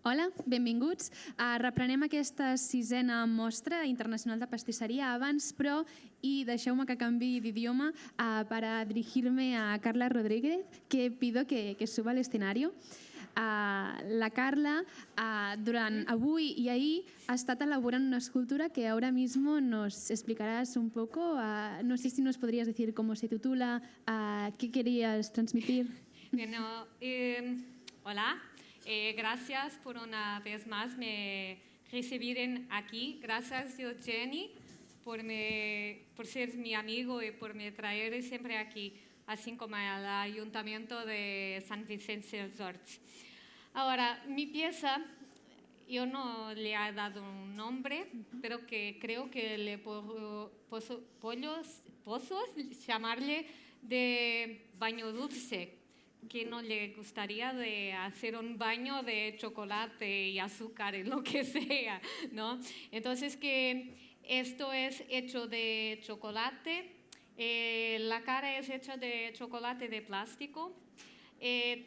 Hola, benvinguts. Reprenem aquesta sisena mostra internacional de pastisseria. Abans, però, i deixeu-me que canviï d'idioma para dirigirme a Carla Rodríguez, que pido que suba al escenario. La Carla, durant avui i ahir, ha estat elaborant una escultura que ahora mismo nos explicarás un poco. No sé si nos podrías decir cómo se titula, qué querías transmitir. Bueno, hola. Gracias por una vez más me recibir aquí. Gracias, Jenny, por ser mi amigo y por me traer siempre aquí, así como al Ayuntamiento de San Vicente dels Horts. Ahora, mi pieza, yo no le he dado un nombre, pero que creo que le puedo llamarle de baño dulce, que no le gustaría de hacer un baño de chocolate y azúcar y lo que sea, ¿no? Entonces que esto es hecho de chocolate, la cara es hecha de chocolate de plástico,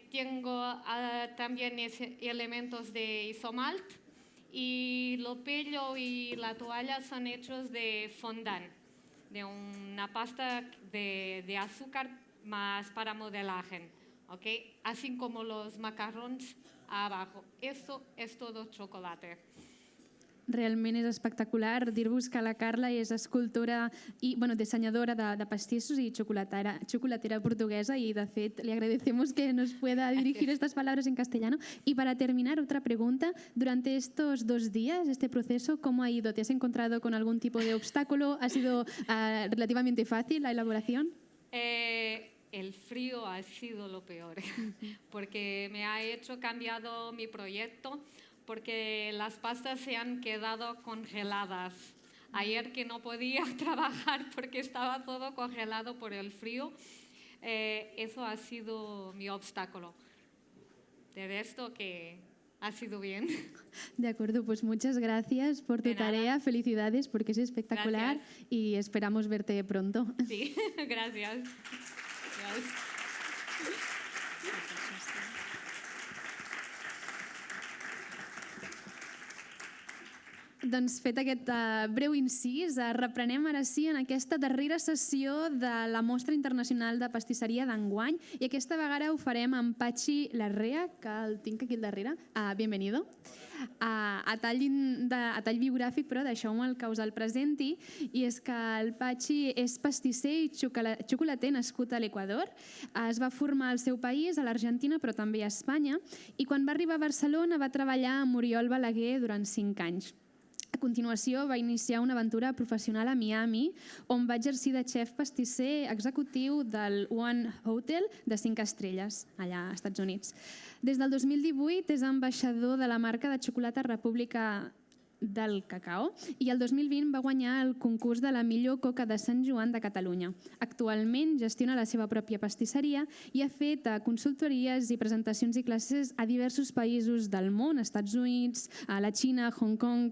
tengo también elementos de isomalt y lo pelo y la toalla son hechos de fondant, de una pasta de azúcar más para modelaje. Okay. Así como los macarrons abajo. Eso es todo chocolate. Realment és espectacular. Dir-vos que la Carla és escultora i dissenyadora de pastissos i chocolatera portuguesa y de fet le agradecemos que nos pueda dirigir estas palabras en castellano. Y para terminar, otra pregunta. Durante estos 2 días, este proceso, ¿cómo ha ido? ¿Te has encontrado con algún tipo de obstáculo? ¿Ha sido relativamente fácil la elaboración? El frío ha sido lo peor, porque me ha hecho cambiado mi proyecto, porque las pastas se han quedado congeladas. Ayer que no podía trabajar porque estaba todo congelado por el frío, eso ha sido mi obstáculo. De resto que ha sido bien. De acuerdo, pues muchas gracias por tu tarea, felicidades porque es espectacular. Gracias. Y esperamos verte pronto. Sí, gracias. Doncs fet aquest breu incís, reprenem ara sí en aquesta darrera sessió de la Mostra Internacional de Pastisseria d'enguany i aquesta vegada ho farem amb Patxi Larrea, que el tinc aquí al darrere. Bienvenido. A tall biogràfic, però deixeu-me que us el presenti, i és que el Patxi és pastisser i xocolater nascut a l'Equador. Es va formar al seu país, a l'Argentina, però també a Espanya, i quan va arribar a Barcelona va treballar amb Oriol Balaguer durant 5 anys. A continuació va iniciar una aventura professional a Miami, on va exercir de xef pastisser executiu del One Hotel de 5 estrelles, allà als Estats Units. Des del 2018 és ambaixador de la marca de xocolata República del Cacao i el 2020 va guanyar el concurs de la millor coca de Sant Joan de Catalunya. Actualment gestiona la seva pròpia pastisseria i ha fet consultories i presentacions i classes a diversos països del món, Estats Units, a la Xina, Hong Kong,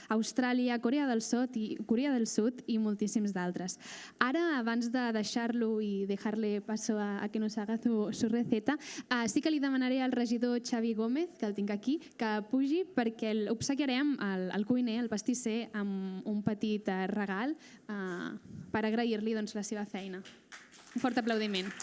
Austràlia, Corea del Sud i moltíssims d'altres. Ara, abans de deixar-lo i dejar-le paso a que nos haga su receta, sí que li demanaré al regidor Xavi Gómez, que el tinc aquí, que pugi perquè l'obsequiarem al cuiner, al pastisser, amb un petit regal per agrair-li la seva feina. Un fort aplaudiment.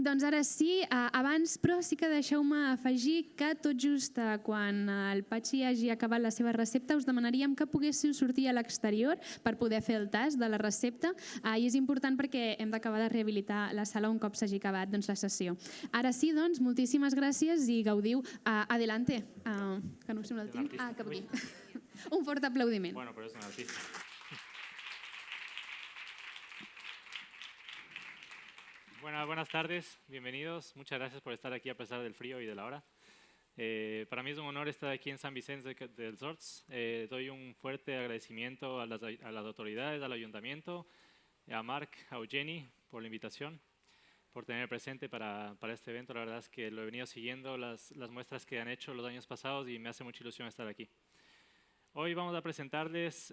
Doncs ara sí, abans però sí que deixeu-me afegir que tot just quan el Patxi hagi acabat la seva recepta us demanaríem que poguéssiu sortir a l'exterior per poder fer el tast de la recepta i és important perquè hem d'acabar de rehabilitar la sala un cop s'hagi acabat la sessió. Ara sí, doncs, moltíssimes gràcies i gaudiu. Adelante, que no sé on el tinc. Cap aquí. Un fort aplaudiment. Bueno, però és un artista. Buenas tardes, bienvenidos. Muchas gracias por estar aquí a pesar del frío y de la hora. Para mí es un honor estar aquí en San Vicente dels Horts. Doy un fuerte agradecimiento a las autoridades, al ayuntamiento, a Marc, a Eugeni por la invitación, por tener presente para este evento. La verdad es que lo he venido siguiendo, las muestras que han hecho los años pasados, y me hace mucha ilusión estar aquí. Hoy vamos a presentarles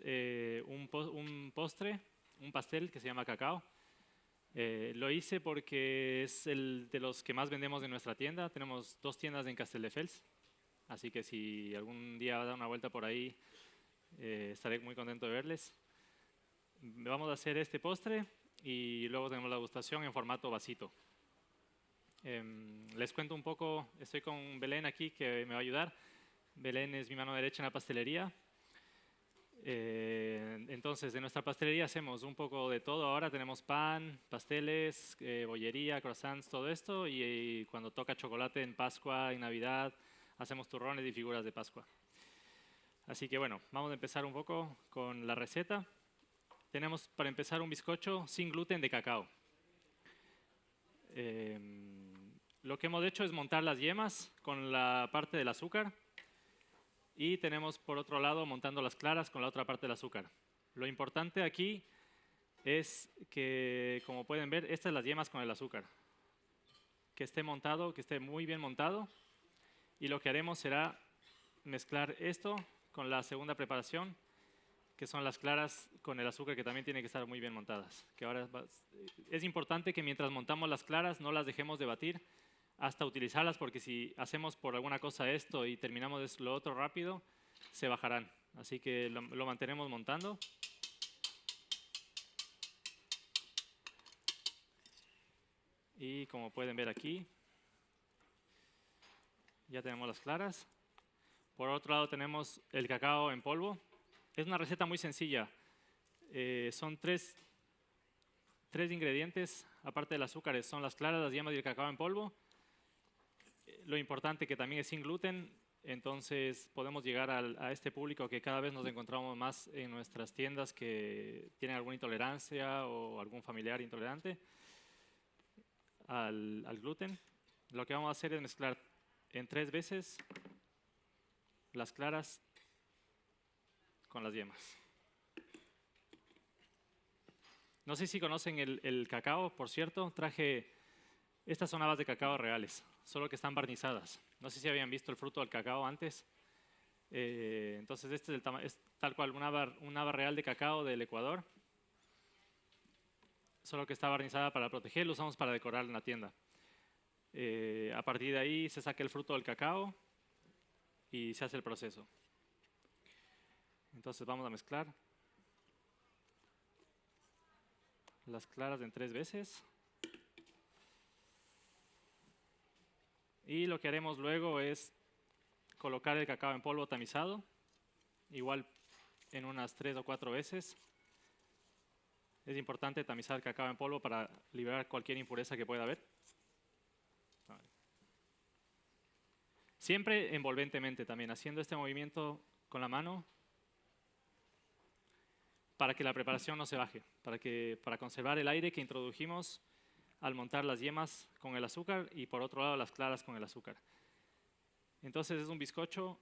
un postre, un pastel que se llama cacao. Lo hice porque es el de los que más vendemos en nuestra tienda. Tenemos 2 tiendas en Castelldefels, así que si algún día va a dar una vuelta por ahí, estaré muy contento de verles. Vamos a hacer este postre y luego tenemos la degustación en formato vasito. Les cuento un poco, estoy con Belén aquí que me va a ayudar. Belén es mi mano derecha en la pastelería. Entonces, de nuestra pastelería hacemos un poco de todo. Ahora tenemos pan, pasteles, bollería, croissants, todo esto. Y cuando toca chocolate en Pascua, en Navidad, hacemos turrones y figuras de Pascua. Así que bueno, vamos a empezar un poco con la receta. Tenemos para empezar un bizcocho sin gluten de cacao. Lo que hemos hecho es montar las yemas con la parte del azúcar. Y tenemos por otro lado montando las claras con la otra parte del azúcar. Lo importante aquí es que, como pueden ver, estas son las yemas con el azúcar. Que esté montado, que esté muy bien montado. Y lo que haremos será mezclar esto con la segunda preparación, que son las claras con el azúcar, que también tienen que estar muy bien montadas. Que ahora es importante que mientras montamos las claras no las dejemos de batir hasta utilizarlas, porque si hacemos por alguna cosa esto y terminamos lo otro rápido, se bajarán. Así que lo mantenemos montando. Y como pueden ver aquí, ya tenemos las claras. Por otro lado tenemos el cacao en polvo. Es una receta muy sencilla. Son tres ingredientes, aparte del azúcar, son las claras, las yemas y el cacao en polvo. Lo importante que también es sin gluten, entonces podemos llegar a este público que cada vez nos encontramos más en nuestras tiendas, que tienen alguna intolerancia o algún familiar intolerante al gluten. Lo que vamos a hacer es mezclar en 3 veces las claras con las yemas. No sé si conocen el cacao, por cierto, traje, estas son habas de cacao reales, solo que están barnizadas. No sé si habían visto el fruto del cacao antes. Entonces este es tal cual una haba real de cacao del Ecuador, solo que está barnizada para proteger, lo usamos para decorar en la tienda. A partir de ahí se saca el fruto del cacao y se hace el proceso. Entonces vamos a mezclar las claras en 3 veces. Y lo que haremos luego es colocar el cacao en polvo tamizado, igual en unas 3 o 4 veces. Es importante tamizar el cacao en polvo para liberar cualquier impureza que pueda haber. Siempre envolventemente también, haciendo este movimiento con la mano para que la preparación no se baje, para conservar el aire que introdujimos al montar las yemas con el azúcar y por otro lado las claras con el azúcar. Entonces es un bizcocho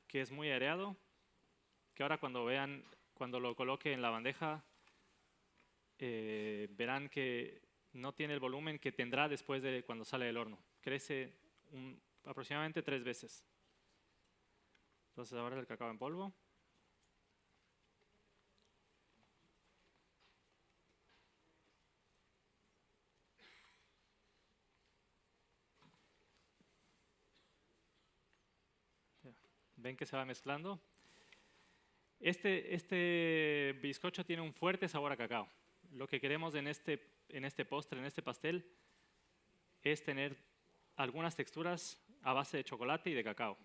que es muy aireado, que ahora cuando lo coloque en la bandeja, verán que no tiene el volumen que tendrá después de cuando sale del horno. Crece aproximadamente 3 veces. Entonces ahora el cacao en polvo. Ven que se va mezclando. Este bizcocho tiene un fuerte sabor a cacao. Lo que queremos en este postre, en este pastel, es tener algunas texturas a base de chocolate y de cacao.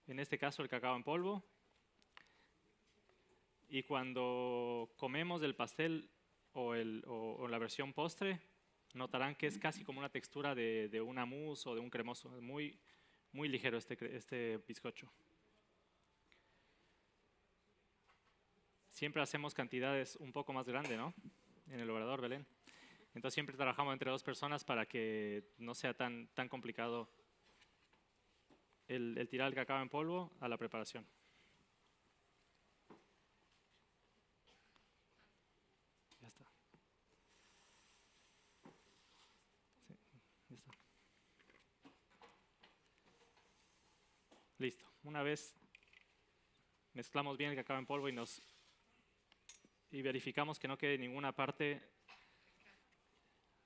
En este caso el cacao en polvo. Y cuando comemos el pastel o la versión postre, notarán que es casi como una textura de una mousse o de un cremoso. Es muy ligero este bizcocho. Siempre hacemos cantidades un poco más grandes, ¿no? En el obrador, Belén. Entonces siempre trabajamos entre 2 personas para que no sea tan complicado el tirar el cacao en polvo a la preparación. Listo. Una vez mezclamos bien el cacao en polvo y verificamos que no quede ninguna parte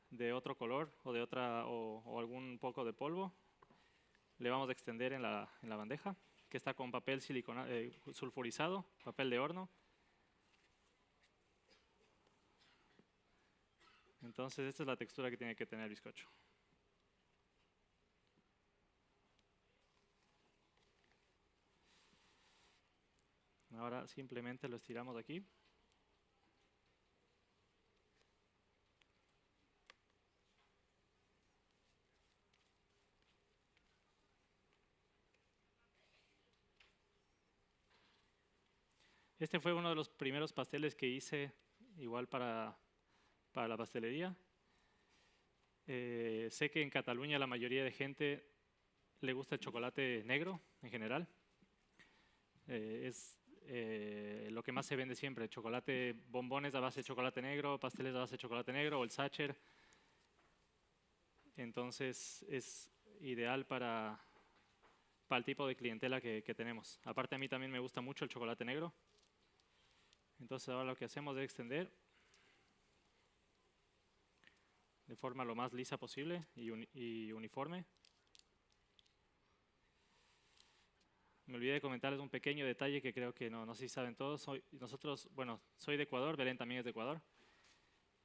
de otro color o de o algún poco de polvo, le vamos a extender en la bandeja, que está con papel sulfurizado, papel de horno. Entonces esta es la textura que tiene que tener el bizcocho. Ahora simplemente lo estiramos aquí. Este fue uno de los primeros pasteles que hice igual para la pastelería. Sé que en Cataluña la mayoría de gente le gusta el chocolate negro en general. Es lo que más se vende siempre, chocolate, bombones a base de chocolate negro, pasteles a base de chocolate negro o el Sacher. Entonces es ideal para el tipo de clientela que tenemos. Aparte a mí también me gusta mucho el chocolate negro. Entonces ahora lo que hacemos es extender de forma lo más lisa posible y uniforme. Me olvidé de comentarles un pequeño detalle que creo que no sé si saben todos. Soy de Ecuador, Belén también es de Ecuador.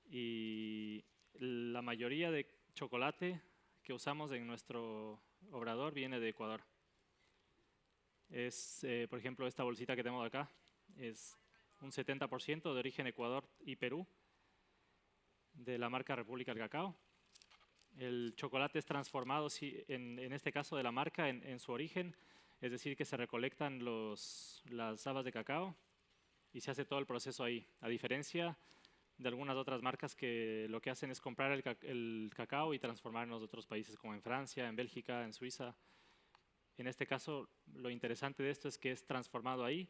Y la mayoría de chocolate que usamos en nuestro obrador viene de Ecuador. Por ejemplo, esta bolsita que tenemos acá es un 70% de origen Ecuador y Perú, de la marca República del Cacao. El chocolate es transformado, en este caso de la marca, en su origen, es decir, que se recolectan las habas de cacao y se hace todo el proceso ahí, a diferencia de algunas otras marcas que lo que hacen es comprar el cacao y transformarlo en otros países como en Francia, en Bélgica, en Suiza. En este caso, lo interesante de esto es que es transformado ahí.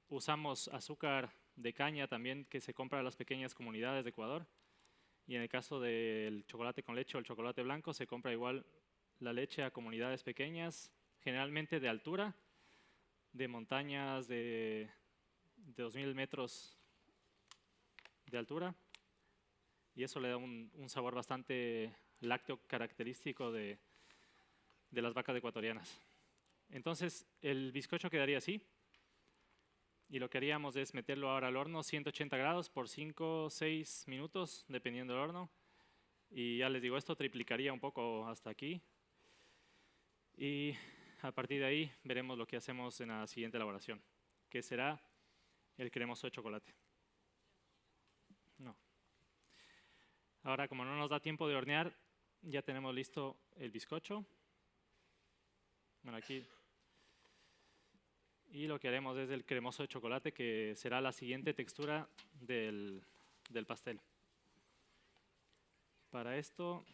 Usamos azúcar de caña también que se compra a las pequeñas comunidades de Ecuador. Y en el caso del chocolate con leche o el chocolate blanco, se compra igual la leche a comunidades pequeñas, generalmente de altura, de montañas de 2000 metros de altura. Y eso le da un sabor bastante lácteo característico de las vacas ecuatorianas. Entonces, el bizcocho quedaría así. Y lo que haríamos es meterlo ahora al horno, 180 grados por 5 o 6 minutos, dependiendo del horno. Y ya les digo, esto triplicaría un poco hasta aquí. Y a partir de ahí veremos lo que hacemos en la siguiente elaboración, que será el cremoso de chocolate. No. Ahora, como no nos da tiempo de hornear, ya tenemos listo el bizcocho. Bueno, aquí. Y lo que haremos es el cremoso de chocolate, que será la siguiente textura del pastel. Para esto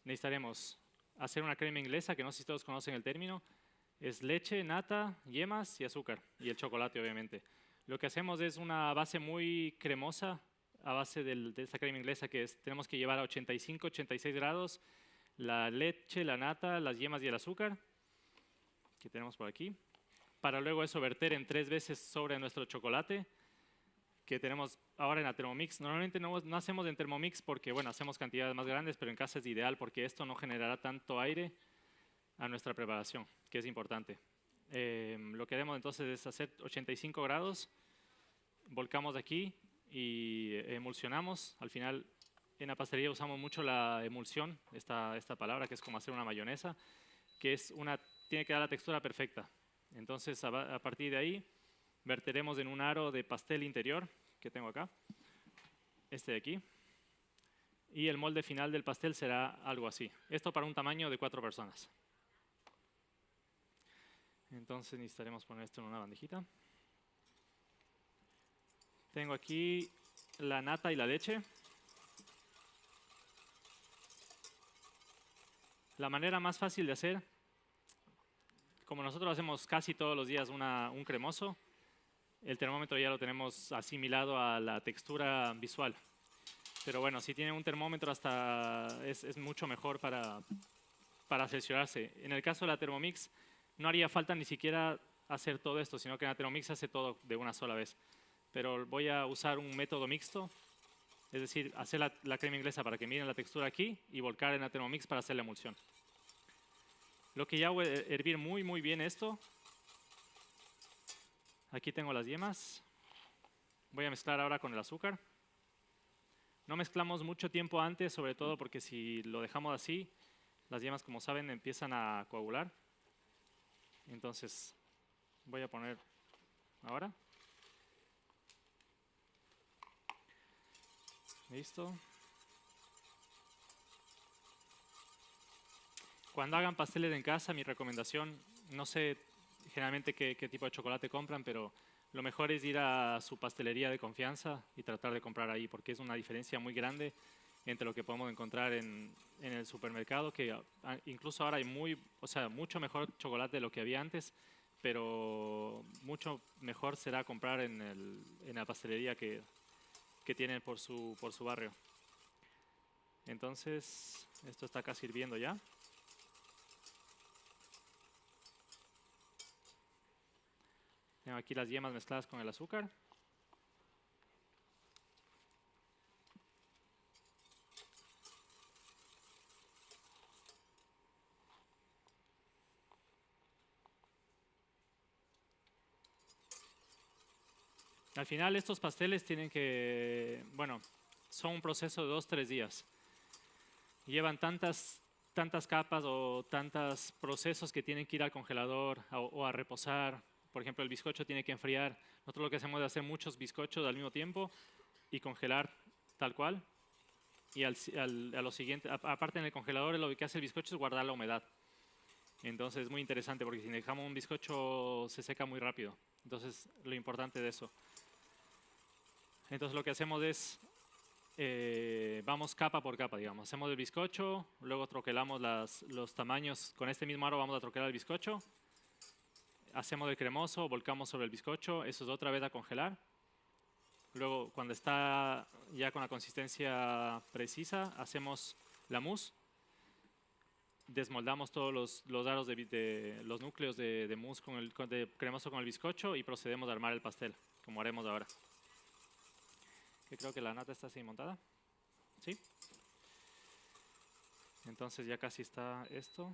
necesitaremos hacer una crema inglesa, que no sé si todos conocen el término. Es leche, nata, yemas y azúcar, y el chocolate obviamente. Lo que hacemos es una base muy cremosa a base de esta crema inglesa, que tenemos que llevar a 85, 86 grados la leche, la nata, las yemas y el azúcar, que tenemos por aquí, para luego eso verter en 3 veces sobre nuestro chocolate, que tenemos ahora en la Thermomix. Normalmente no hacemos en Thermomix porque, bueno, hacemos cantidades más grandes, pero en casa es ideal porque esto no generará tanto aire a nuestra preparación, que es importante. Lo que haremos entonces es hacer 85 grados, volcamos aquí y emulsionamos. Al final, en la pastelería usamos mucho la emulsión, esta palabra que es como hacer una mayonesa, que tiene que dar la textura perfecta. Entonces, a partir de ahí, verteremos en un aro de pastel interior que tengo acá, este de aquí, y el molde final del pastel será algo así. Esto para un tamaño de 4 personas. Entonces necesitaremos poner esto en una bandejita. Tengo aquí la nata y la leche. La manera más fácil de hacer, como nosotros hacemos casi todos los días un cremoso, el termómetro ya lo tenemos asimilado a la textura visual. Pero bueno, si tienen un termómetro es mucho mejor para para cerciorarse. En el caso de la Thermomix, no haría falta ni siquiera hacer todo esto, sino que en la Thermomix hace todo de una sola vez. Pero voy a usar un método mixto, es decir, hacer la crema inglesa para que miren la textura aquí y volcar en la Thermomix para hacer la emulsión. Lo que ya voy a hervir muy bien esto. Aquí tengo las yemas. Voy a mezclar ahora con el azúcar. No mezclamos mucho tiempo antes, sobre todo porque si lo dejamos así, las yemas, como saben, empiezan a coagular. Entonces, voy a poner ahora. Listo. Cuando hagan pasteles en casa, mi recomendación, no sé generalmente qué tipo de chocolate compran, pero lo mejor es ir a su pastelería de confianza y tratar de comprar ahí, porque es una diferencia muy grande entre lo que podemos encontrar en el supermercado, que incluso ahora hay mucho mejor chocolate de lo que había antes, pero mucho mejor será comprar en la pastelería que tienen por su barrio. Entonces, esto está casi hirviendo ya. Tengo aquí las yemas mezcladas con el azúcar. Al final estos pasteles son un proceso de 2-3 días. Llevan tantas capas o tantos procesos que tienen que ir al congelador o a reposar. Por ejemplo, el bizcocho tiene que enfriar. Nosotros lo que hacemos es hacer muchos bizcochos al mismo tiempo y congelar tal cual. Y a lo siguiente, aparte en el congelador, lo que hace el bizcocho es guardar la humedad. Entonces es muy interesante porque si dejamos un bizcocho se seca muy rápido. Entonces lo importante de eso. Entonces lo que hacemos es, vamos capa por capa, digamos. Hacemos el bizcocho, luego troquelamos los tamaños. Con este mismo aro vamos a troquelar el bizcocho. Hacemos el cremoso, volcamos sobre el bizcocho, eso es otra vez a congelar. Luego, cuando está ya con la consistencia precisa, hacemos la mousse. Desmoldamos todos los aros los núcleos de mousse de cremoso con el bizcocho y procedemos a armar el pastel, como haremos ahora. Que creo que la nata está así montada. ¿Sí? Entonces ya casi está esto.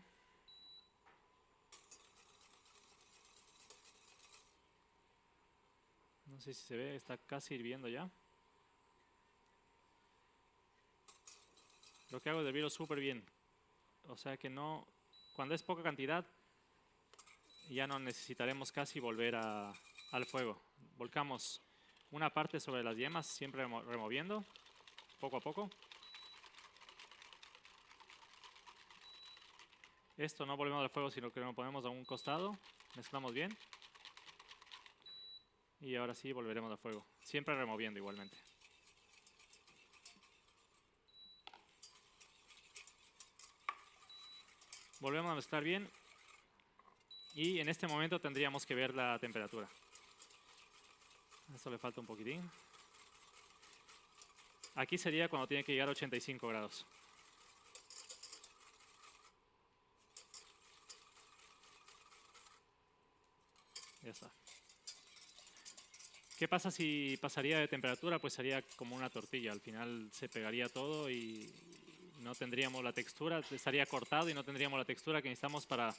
No sé si se ve, está casi hirviendo ya. Lo que hago es hervirlo súper bien. O sea que no, cuando es poca cantidad, ya no necesitaremos casi volver al fuego. Volcamos una parte sobre las yemas, siempre removiendo, poco a poco. Esto no volvemos al fuego, sino que lo ponemos a un costado, mezclamos bien. Y ahora sí volveremos al fuego, siempre removiendo igualmente. Volvemos a mezclar bien y en este momento tendríamos que ver la temperatura. Esto le falta un poquitín. Aquí sería cuando tiene que llegar a 85 grados. Ya está. ¿Qué pasa si pasaría de temperatura? Pues sería como una tortilla. Al final se pegaría todo y no tendríamos la textura, estaría cortado y no tendríamos la textura que necesitamos para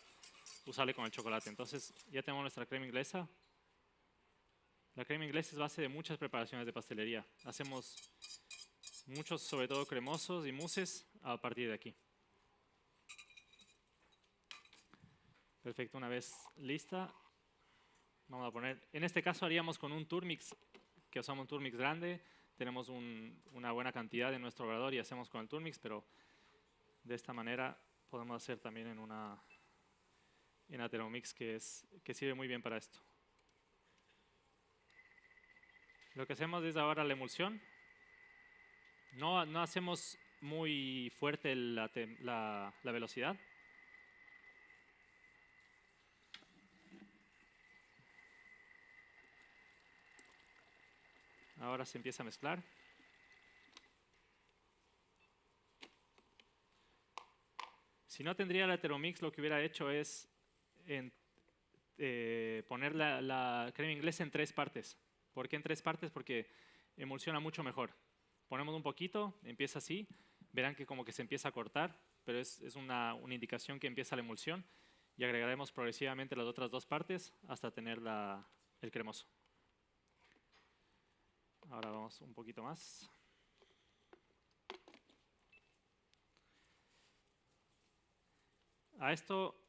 usarle con el chocolate. Entonces ya tenemos nuestra crema inglesa. La crema inglesa es base de muchas preparaciones de pastelería. Hacemos muchos, sobre todo cremosos y mousses, a partir de aquí. Perfecto, una vez lista, vamos a poner, en este caso haríamos con un Turmix, que usamos un Turmix grande. Tenemos una buena cantidad en nuestro obrador y hacemos con el Turmix, pero de esta manera podemos hacer también en la Thermomix que sirve muy bien para esto. Lo que hacemos es ahora la emulsión. No hacemos muy fuerte la velocidad. Ahora se empieza a mezclar. Si no tendría la Thermomix, lo que hubiera hecho es poner la crema inglesa en 3 partes. ¿Por qué en 3 partes? Porque emulsiona mucho mejor. Ponemos un poquito, empieza así, verán que como que se empieza a cortar, pero es una indicación que empieza la emulsión, y agregaremos progresivamente las otras 2 partes hasta tener el cremoso. Ahora vamos un poquito más. A esto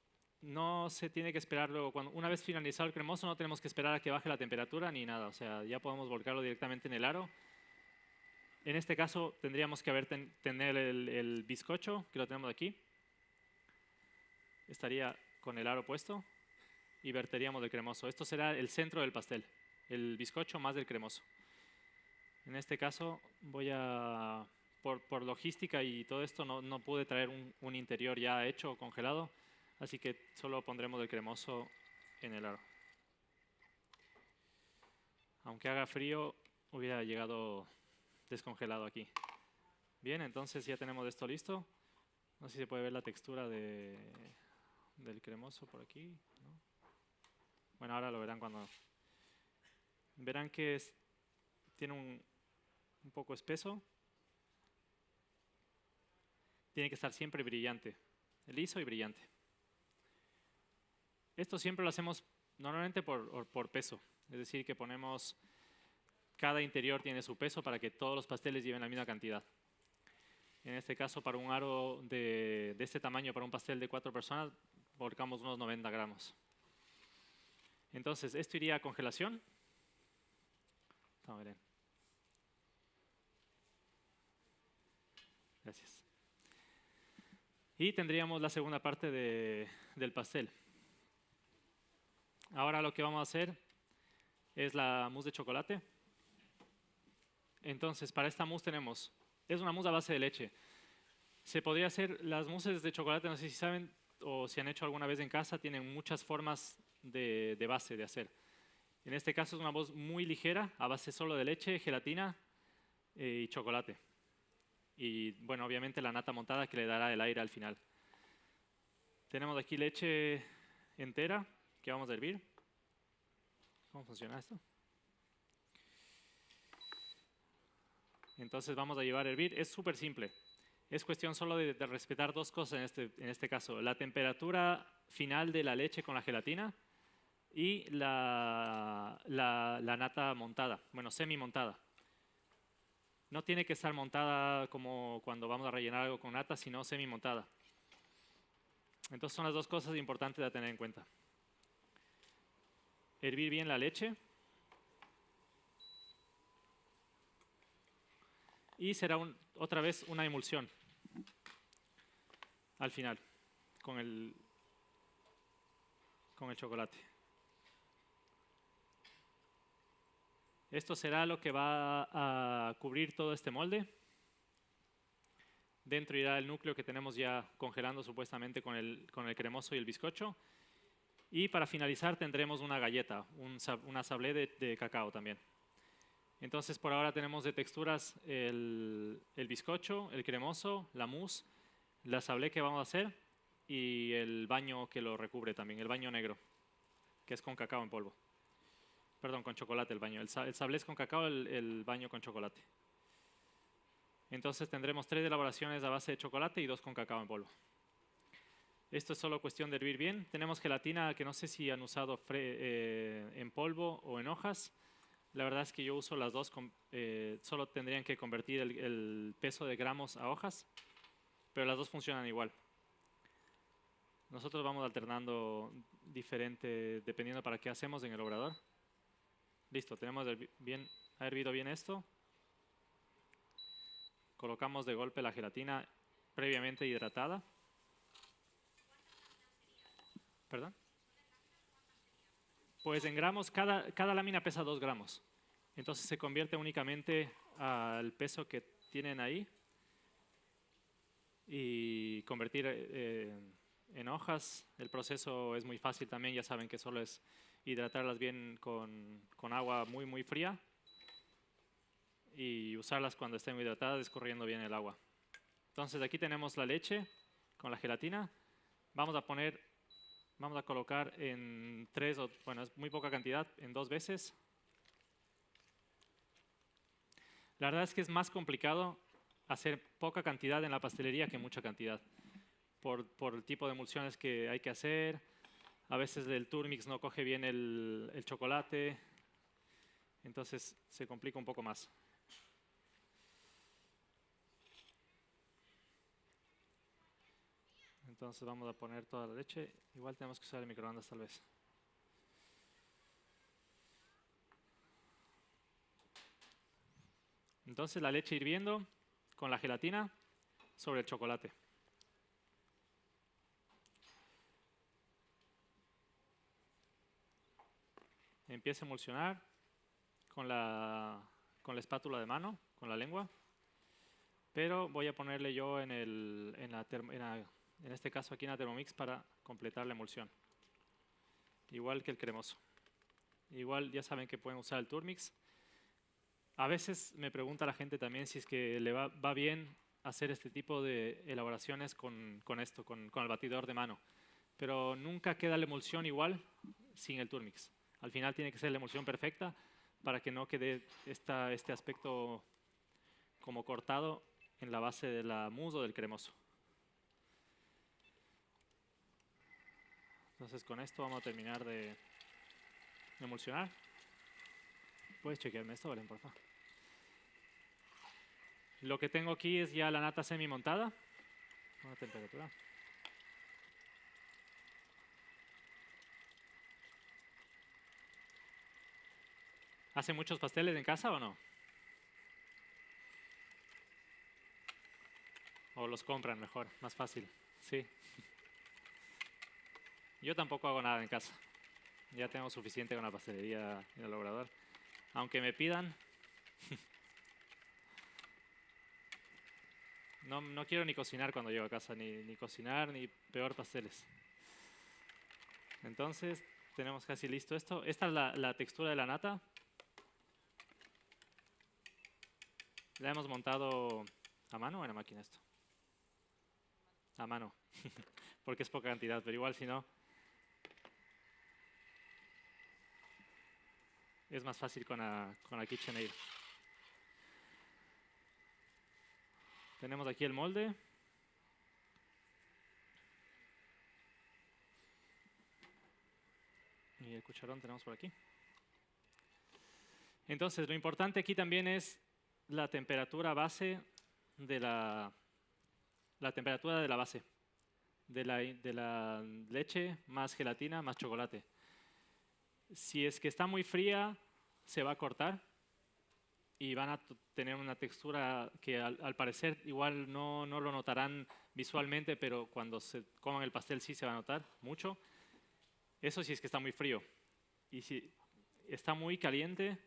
no se tiene que esperar luego. Una vez finalizado el cremoso, no tenemos que esperar a que baje la temperatura ni nada. O sea, ya podemos volcarlo directamente en el aro. En este caso tendríamos que tener el bizcocho, que lo tenemos aquí. Estaría con el aro puesto y verteríamos el cremoso. Esto será el centro del pastel, el bizcocho más del cremoso. En este caso voy a, por logística y todo esto, no pude traer un interior ya hecho o congelado, así que solo pondremos el cremoso en el aro. Aunque haga frío, hubiera llegado descongelado aquí. Bien, entonces ya tenemos esto listo. No sé si se puede ver la textura del cremoso por aquí, ¿no? Bueno, ahora lo verán cuando... Verán que tiene un poco espeso. Tiene que estar siempre brillante, liso y brillante. Esto siempre lo hacemos normalmente por peso, es decir, que ponemos... Cada interior tiene su peso para que todos los pasteles lleven la misma cantidad. En este caso, para un aro de este tamaño, para un pastel de 4 personas, volcamos unos 90 gramos. Entonces, esto iría a congelación. Vamos a ver. Gracias. Y tendríamos la segunda parte del pastel. Ahora lo que vamos a hacer es la mousse de chocolate. Entonces, para esta mousse es una mousse a base de leche. Se podría hacer, las mousses de chocolate, no sé si saben o si han hecho alguna vez en casa, tienen muchas formas de base de hacer. En este caso es una mousse muy ligera, a base solo de leche, gelatina y chocolate. Y bueno, obviamente la nata montada que le dará el aire al final. Tenemos aquí leche entera que vamos a hervir. ¿Cómo funciona esto? Entonces vamos a llevar a hervir. Es súper simple. Es cuestión solo de respetar 2 cosas en este caso. La temperatura final de la leche con la gelatina y la nata montada, bueno, semi-montada. No tiene que estar montada como cuando vamos a rellenar algo con nata, sino semi-montada. Entonces son las 2 cosas importantes a tener en cuenta. Hervir bien la leche. Y será otra vez una emulsión al final con el chocolate. Esto será lo que va a cubrir todo este molde. Dentro irá el núcleo que tenemos ya congelando supuestamente con el cremoso y el bizcocho. Y para finalizar tendremos una galleta, una sablé de cacao también. Entonces por ahora tenemos de texturas el bizcocho, el cremoso, la mousse, la sablé que vamos a hacer y el baño que lo recubre también, el baño negro, que es con cacao en polvo. Perdón, con chocolate el baño. El sablé es con cacao, el baño con chocolate. Entonces tendremos 3 elaboraciones a base de chocolate y 2 con cacao en polvo. Esto es solo cuestión de hervir bien. Tenemos gelatina que no sé si han usado en polvo o en hojas. La verdad es que yo uso las 2, solo tendrían que convertir el peso de gramos a hojas, pero las 2 funcionan igual. Nosotros vamos alternando diferente dependiendo para qué hacemos en el obrador. Listo, tenemos ha hervido bien esto. Colocamos de golpe la gelatina previamente hidratada. ¿Perdón? Pues en gramos, cada lámina pesa 2 gramos. Entonces se convierte únicamente al peso que tienen ahí. Y convertir en hojas, el proceso es muy fácil también. Ya saben que solo es hidratarlas bien con agua muy, muy fría. Y usarlas cuando estén hidratadas, escurriendo bien el agua. Entonces aquí tenemos la leche con la gelatina. Vamos a colocar en 3, bueno, es muy poca cantidad, en 2 veces. La verdad es que es más complicado hacer poca cantidad en la pastelería que mucha cantidad, por el tipo de emulsiones que hay que hacer. A veces el Turmix no coge bien el chocolate, entonces se complica un poco más. Entonces vamos a poner toda la leche. Igual tenemos que usar el microondas tal vez. Entonces la leche hirviendo con la gelatina sobre el chocolate. Empieza a emulsionar con la espátula de mano, con la lengua. Pero voy a ponerle yo en este caso aquí en la Thermomix para completar la emulsión. Igual que el cremoso. Igual ya saben que pueden usar el Turmix. A veces me pregunta la gente también si es que le va bien hacer este tipo de elaboraciones con el batidor de mano. Pero nunca queda la emulsión igual sin el Turmix. Al final tiene que ser la emulsión perfecta para que no quede este aspecto como cortado en la base de la mousse o del cremoso. Entonces con esto vamos a terminar de emulsionar. ¿Puedes chequearme esto, Valen, por favor? Lo que tengo aquí es ya la nata semi montada. Buena temperatura. ¿Hace muchos pasteles en casa o no? O los compran mejor, más fácil. Sí. Yo tampoco hago nada en casa. Ya tengo suficiente con la pastelería y el obrador. Aunque me pidan, no quiero ni cocinar cuando llego a casa, ni cocinar, ni peor pasteles. Entonces, tenemos casi listo esto. Esta es la textura de la nata. La hemos montado a mano o en la máquina esto. A mano, porque es poca cantidad, pero igual si no, es más fácil con la KitchenAid. Tenemos aquí el molde. Y el cucharón tenemos por aquí. Entonces, lo importante aquí también es la temperatura base de la temperatura de la base de la leche más gelatina más chocolate. Si es que está muy fría, se va a cortar y van a tener una textura que al parecer igual no lo notarán visualmente, pero cuando se coman el pastel sí se va a notar mucho. Eso si es que está muy frío. Y si está muy caliente,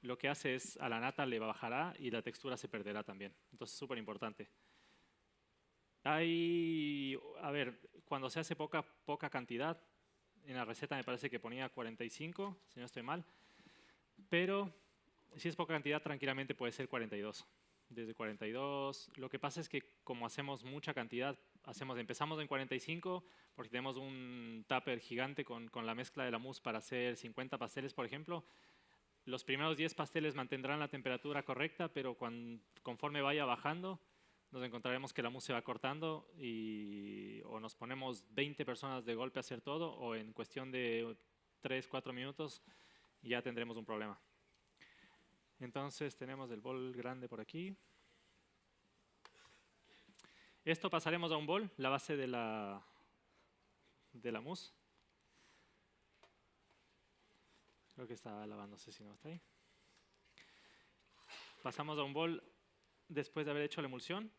lo que hace es a la nata le bajará y la textura se perderá también. Entonces es súper importante. A ver, cuando se hace poca cantidad, en la receta me parece que ponía 45, si no estoy mal, pero si es poca cantidad, tranquilamente puede ser 42. Desde 42, lo que pasa es que como hacemos mucha cantidad, empezamos en 45 porque tenemos un tupper gigante con la mezcla de la mousse para hacer 50 pasteles, por ejemplo. Los primeros 10 pasteles mantendrán la temperatura correcta, pero conforme vaya bajando, nos encontraremos que la mousse se va cortando o nos ponemos 20 personas de golpe a hacer todo, o en cuestión de 3-4 minutos ya tendremos un problema. Entonces tenemos el bol grande por aquí. Esto pasaremos a un bol, la base de la mousse. Creo que está lavándose, si no está ahí. Pasamos a un bol después de haber hecho la emulsión.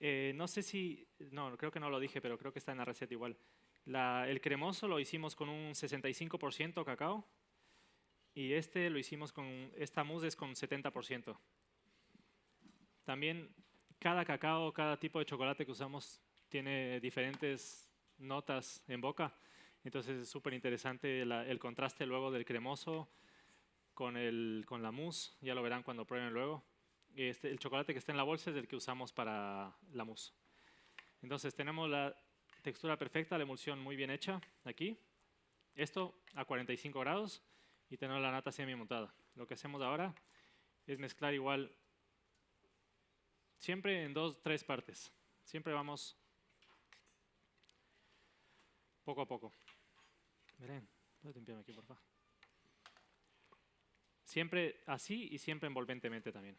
No sé si, no, creo que no lo dije, pero creo que está en la receta igual. El cremoso lo hicimos con un 65% cacao y lo hicimos esta mousse es con 70%. También cada cacao, cada tipo de chocolate que usamos tiene diferentes notas en boca. Entonces es súper interesante el contraste luego del cremoso con la mousse, ya lo verán cuando prueben luego. El chocolate que está en la bolsa es el que usamos para la mousse. Entonces tenemos la textura perfecta, la emulsión muy bien hecha aquí. Esto a 45 grados y tenemos la nata semi montada. Lo que hacemos ahora es mezclar igual, siempre en 2-3 partes. Siempre vamos poco a poco. Miren, puedes limpiarme aquí, por favor. Siempre así y siempre envolventemente también.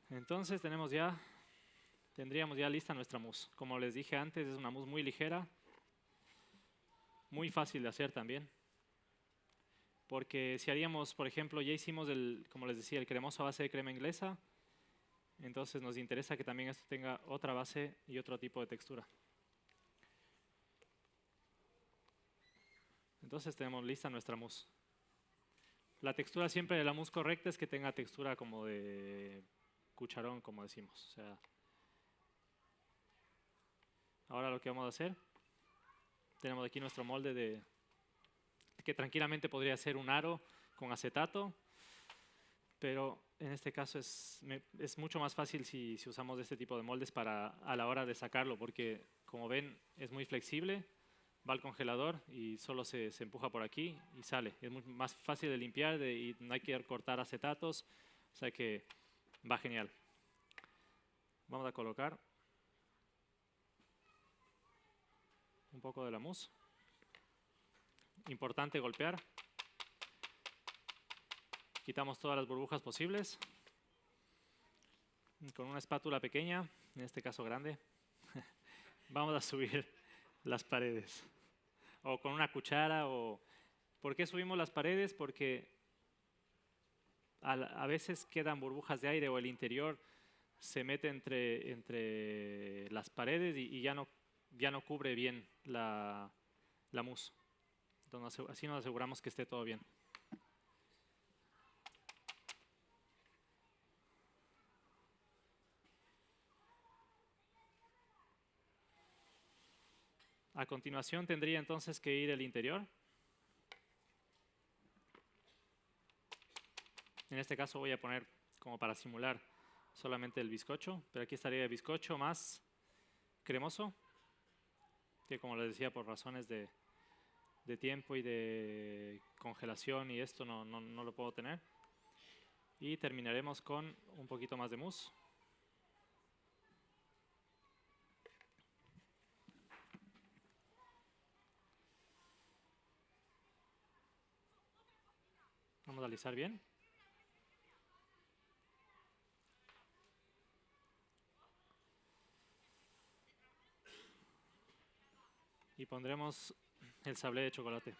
Entonces tendríamos ya lista nuestra mousse. Como les dije antes, es una mousse muy ligera, muy fácil de hacer también. Porque si haríamos, por ejemplo, ya hicimos como les decía, el cremoso a base de crema inglesa, entonces nos interesa que también esto tenga otra base y otro tipo de textura. Entonces tenemos lista nuestra mousse. La textura siempre de la mousse correcta es que tenga textura como de cucharón, como decimos. O sea, ahora lo que vamos a hacer, tenemos aquí nuestro molde que tranquilamente podría ser un aro con acetato, pero en este caso es mucho más fácil si usamos este tipo de moldes a la hora de sacarlo, porque como ven es muy flexible, va al congelador y solo se empuja por aquí y sale. Es más fácil de limpiar y no hay que cortar acetatos, o sea que va genial. Vamos a colocar un poco de la mousse. Importante golpear. Quitamos todas las burbujas posibles. Con una espátula pequeña, en este caso grande, vamos a subir las paredes. O con una cuchara. ¿Por qué subimos las paredes? Porque a veces quedan burbujas de aire o el interior se mete entre las paredes y ya no cubre bien la mousse. Entonces, así nos aseguramos que esté todo bien. A continuación tendría entonces que ir el interior. En este caso voy a poner, como para simular, solamente el bizcocho, pero aquí estaría el bizcocho más cremoso, que como les decía, por razones de tiempo y de congelación y esto no lo puedo tener. Y terminaremos con un poquito más de mousse. Vamos a alisar bien. Y pondremos el sablé de chocolate.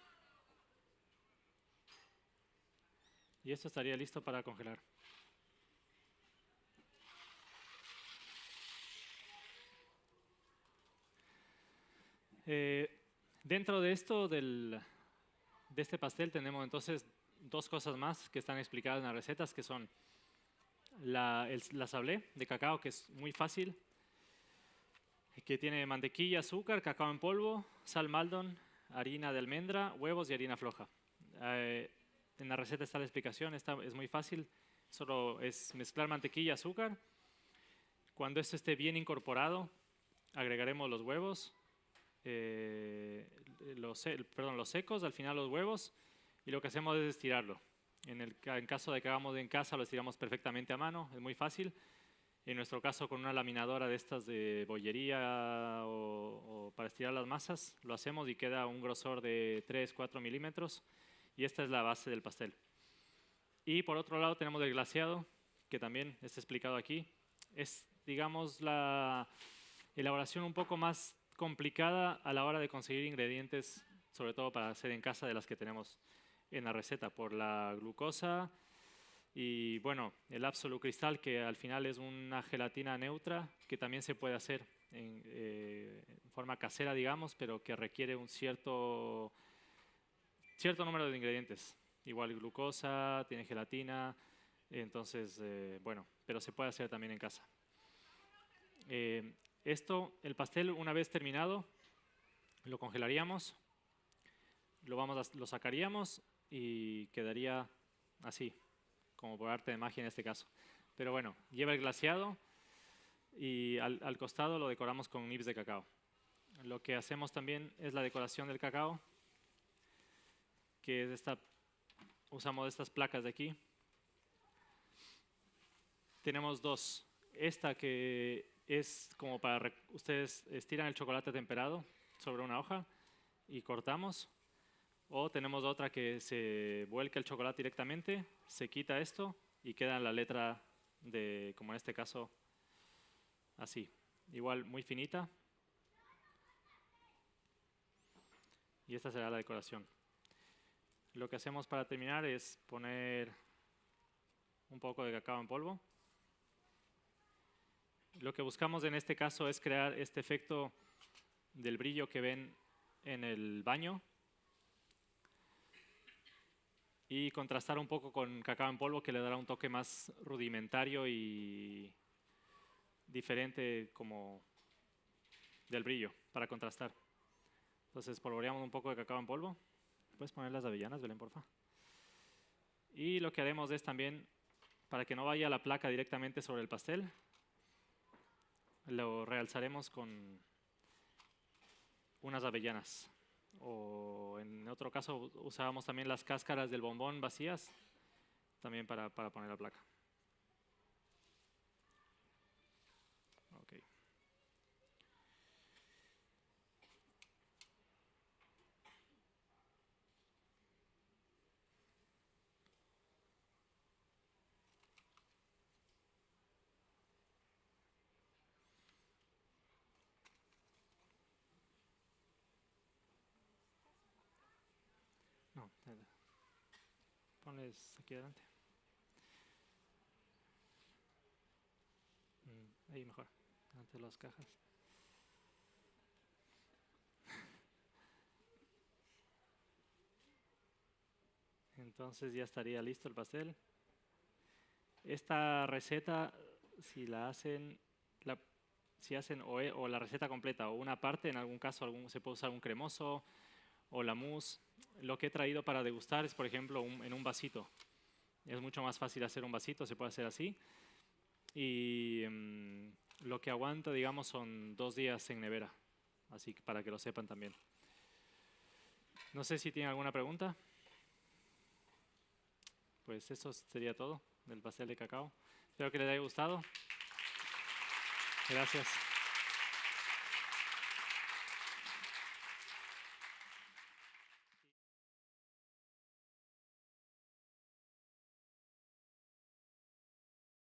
Y esto estaría listo para congelar. Dentro de esto, de este pastel, tenemos entonces dos cosas más que están explicadas en las recetas, que son la sablé de cacao, que es muy fácil, que tiene mantequilla, azúcar, cacao en polvo, sal Maldon, harina de almendra, huevos y harina floja. En la receta está la explicación, es muy fácil, solo es mezclar mantequilla y azúcar. Cuando esto esté bien incorporado, agregaremos los huevos, los secos, al final los huevos, y lo que hacemos es estirarlo. En caso de que hagamos en casa, lo estiramos perfectamente a mano, es muy fácil. En nuestro caso, con una laminadora de estas de bollería o para estirar las masas, lo hacemos y queda un grosor de 3-4 milímetros. Y esta es la base del pastel. Y por otro lado tenemos el glaseado, que también está explicado aquí. Es, digamos, la elaboración un poco más complicada a la hora de conseguir ingredientes, sobre todo para hacer en casa, de las que tenemos en la receta, por la glucosa y, bueno, el Absolut Cristal, que al final es una gelatina neutra que también se puede hacer en forma casera, digamos, pero que requiere un cierto número de ingredientes. igual glucosa, tiene gelatina, entonces, bueno, pero se puede hacer también en casa. El pastel, una vez terminado, lo congelaríamos, lo sacaríamos y quedaría así, como por arte de magia en este caso. Pero bueno, lleva el glaseado y al costado lo decoramos con nibs de cacao. Lo que hacemos también es la decoración del cacao, que es usamos estas placas de aquí. Tenemos dos. Esta que es como para, ustedes estiran el chocolate temperado sobre una hoja y cortamos. O tenemos otra que se vuelca el chocolate directamente, se quita esto y queda la letra como en este caso, así. Igual muy finita. Y esta será la decoración. Lo que hacemos para terminar es poner un poco de cacao en polvo. Lo que buscamos en este caso es crear este efecto del brillo que ven en el baño y contrastar un poco con cacao en polvo, que le dará un toque más rudimentario y diferente como del brillo para contrastar. Entonces polvoreamos un poco de cacao en polvo. ¿Puedes poner las avellanas, Belén, porfa? Y lo que haremos es también, para que no vaya la placa directamente sobre el pastel, lo realzaremos con unas avellanas. O en otro caso usábamos también las cáscaras del bombón vacías, también para poner la placa. Okay. No, ponles aquí adelante. Ahí mejor, ante las cajas. Entonces ya estaría listo el pastel. Esta receta, si hacen o la receta completa o una parte, en algún caso se puede usar un cremoso o la mousse. Lo que he traído para degustar es, por ejemplo, en un vasito. Es mucho más fácil hacer un vasito, se puede hacer así. Y lo que aguanta, digamos, son 2 días en nevera. Así que para que lo sepan también. No sé si tienen alguna pregunta. Pues eso sería todo del pastel de cacao. Espero que les haya gustado. Gracias.